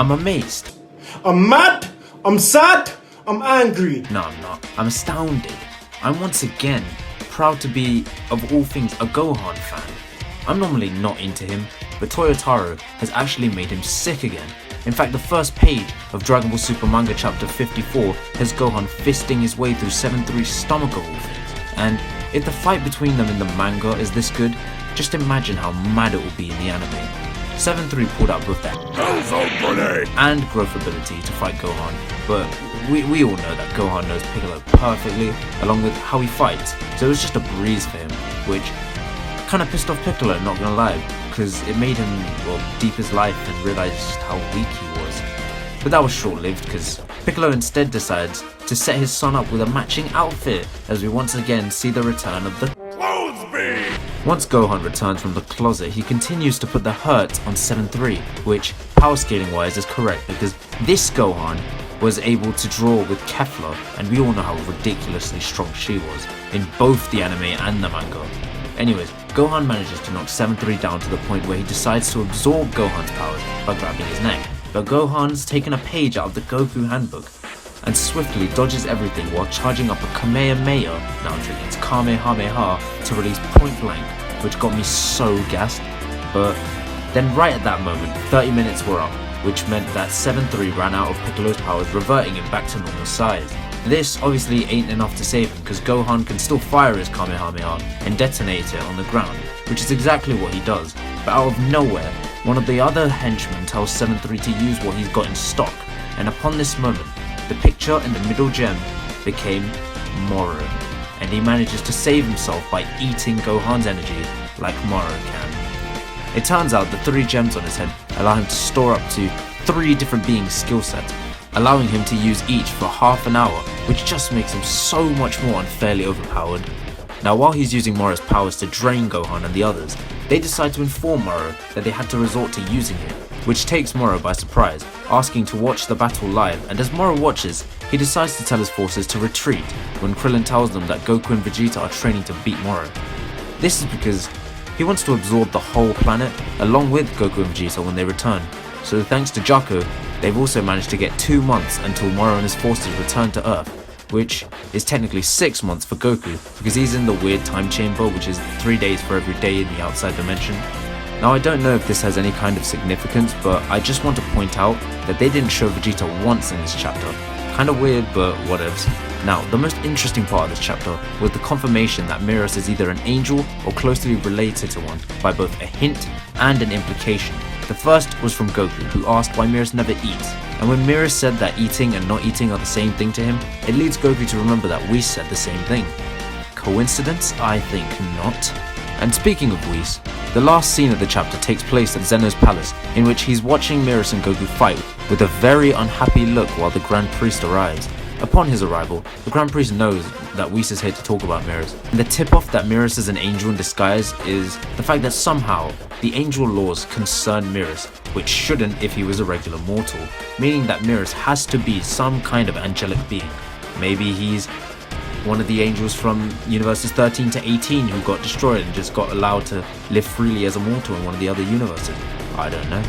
I'm amazed. I'm mad, I'm sad, I'm angry. No, I'm not. I'm astounded. I'm once again proud to be, of all things, a Gohan fan. I'm normally not into him, but Toyotaro has actually made him sick again. In fact, the first page of Dragon Ball Super Manga chapter 54 has Gohan fisting his way through 7-3's stomach of all things. And if the fight between them in the manga is this good, just imagine how mad it will be in the anime. 7-3 pulled out both their and growth ability to fight Gohan, but we all know that Gohan knows Piccolo perfectly, along with how he fights, so it was just a breeze for him, which kind of pissed off Piccolo, not gonna lie, because it made him, well, deep his life and realize just how weak he was. But that was short-lived, because Piccolo instead decides to set his son up with a matching outfit, as we once again see the return of the Clothesbeam! Once Gohan returns from the closet, he continues to put the hurt on 7-3, which, power scaling wise, is correct, because this Gohan was able to draw with Kefla, and we all know how ridiculously strong she was, in both the anime and the manga. Anyways, Gohan manages to knock 7-3 down to the point where he decides to absorb Gohan's powers by grabbing his neck, but Gohan's taken a page out of the Goku handbook and swiftly dodges everything while charging up a Kamehameha, now it's Kamehameha, to release point blank, which got me so gassed. But then right at that moment, 30 minutes were up, which meant that 7-3 ran out of Piccolo's powers, reverting him back to normal size. This obviously ain't enough to save him, because Gohan can still fire his Kamehameha and detonate it on the ground, which is exactly what he does. But out of nowhere, one of the other henchmen tells 7-3 to use what he's got in stock, and upon this moment, the picture in the middle gem became Moro, and he manages to save himself by eating Gohan's energy like Moro can. It turns out the 3 gems on his head allow him to store up to 3 different beings' skill sets, allowing him to use each for half an hour, which just makes him so much more unfairly overpowered. Now while he's using Moro's powers to drain Gohan and the others, they decide to inform Moro that they had to resort to using it, which takes Moro by surprise, asking to watch the battle live, and as Moro watches, he decides to tell his forces to retreat when Krillin tells them that Goku and Vegeta are training to beat Moro. This is because he wants to absorb the whole planet along with Goku and Vegeta when they return, so thanks to Jaco, they've also managed to get 2 months until Moro and his forces return to Earth, which is technically 6 months for Goku, because he's in the weird time chamber, which is 3 days for every day in the outside dimension. Now I don't know if this has any kind of significance, but I just want to point out that they didn't show Vegeta once in this chapter. Kinda weird, but whatevs. Now, the most interesting part of this chapter was the confirmation that Miras is either an angel or closely related to one by both a hint and an implication. The first was from Goku, who asked why Miras never eats, and when Miras said that eating and not eating are the same thing to him, it leads Goku to remember that Whis said the same thing. Coincidence? I think not. And speaking of Whis, the last scene of the chapter takes place at Zeno's palace, in which he's watching Miras and Goku fight with a very unhappy look while the Grand Priest arrives. Upon his arrival, the Grand Priest knows that Whis is here to talk about Miras, and the tip-off that Miras is an angel in disguise is the fact that somehow the angel laws concern Miras, which shouldn't if he was a regular mortal, meaning that Miras has to be some kind of angelic being. Maybe he's one of the angels from universes 13 to 18 who got destroyed and just got allowed to live freely as a mortal in one of the other universes. I don't know.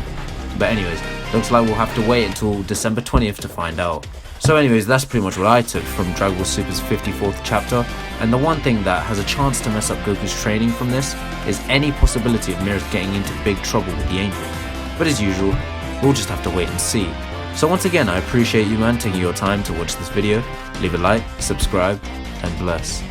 But anyways, looks like we'll have to wait until December 20th to find out. So anyways, that's pretty much what I took from Dragon Ball Super's 54th chapter, and the one thing that has a chance to mess up Goku's training from this is any possibility of Miras getting into big trouble with the angel. But as usual, we'll just have to wait and see. So once again, I appreciate you man taking your time to watch this video. Leave a like, subscribe, and bless.